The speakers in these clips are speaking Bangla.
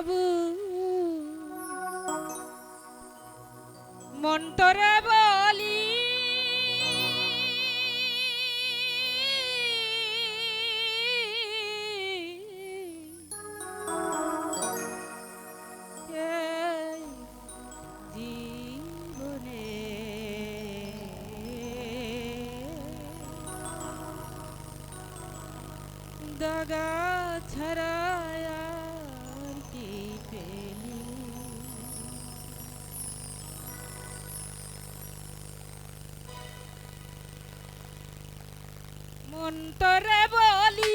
বাবু মন্তরে বলি এই জীবনে দাগা ছাড়া আর কি পেলি মন্তরে বলি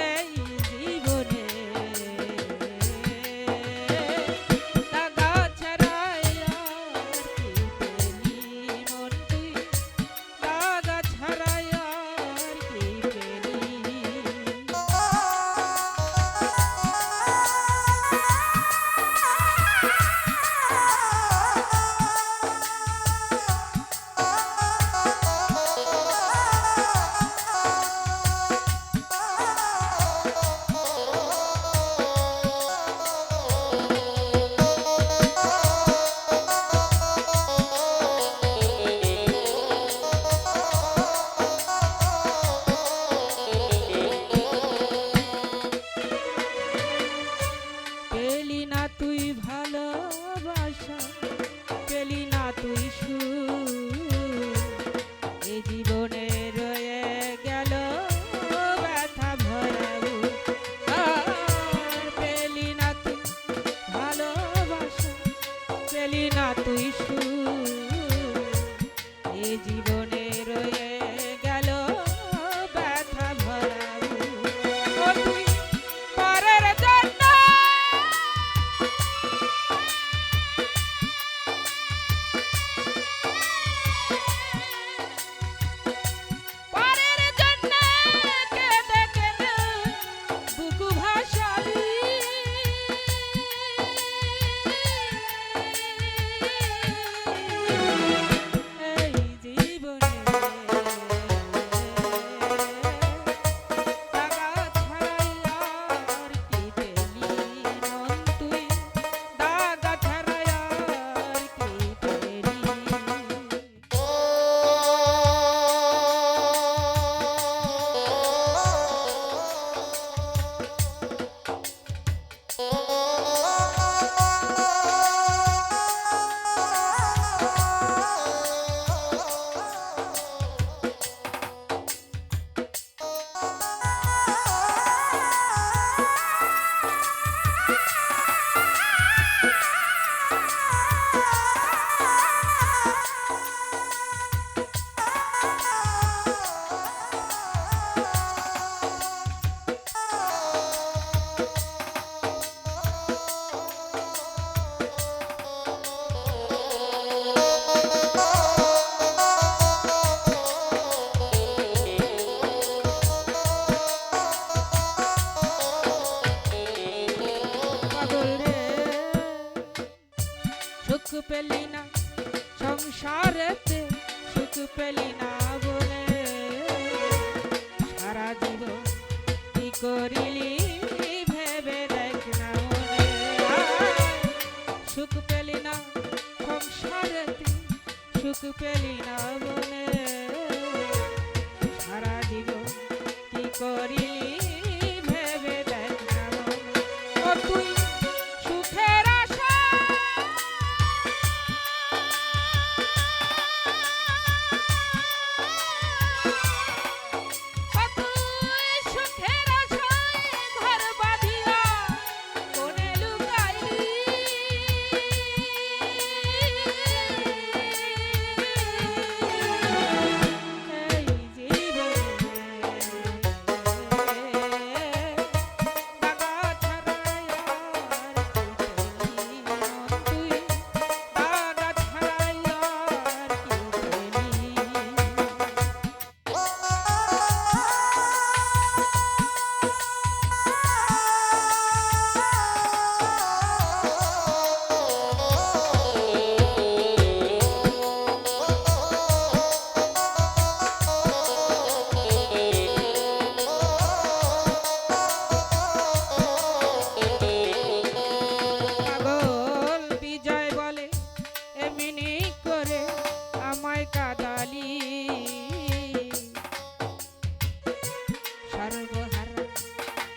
এই জীবনে দাগা ছাড়া আর কি পেলি মন তুই দাগা ছাড়া আর কি পেলি পেলি না তুই ভালোবাসা পেলি না তুই সুখ এই জীবনে রয়ে গেল ব্যথা ভরা বুক। আর পেলি না তুই ভালোবাসা পেলি না তুই সুখ এই জীবনে রয়ে গেল ব্যথা ভরা বুক। ও তুই পরের জন্য পরের জন্য কেঁদে কেঁদে বুক ভাসালি এই জীবনে দাগা ছাড়াই আর কি পেলি মন তুই দাগা ছাড়াই আর কি পেলি পাগল রে সুখ পেলি না সংসারেতে সুখ পেলি না বলে সারা জীবন কি করিলি ভেবে দেখ না মনে সুখ পেলি না সংসারেতে সুখ পেলি না বলে সারা জীবন কি করিলি ভেবে দেখ না মনে ও তুই সুখের আশা ও তুই সুখের আশায় ঘর বাঁধিয়া কোনে লুকাইলি এই জীবনে দিলি সর্বহারা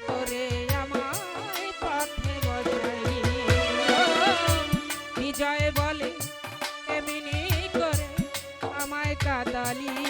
করে আমায় পথে বসাইলি বিজয় বলে এমনি করে আমায় কাঁদালি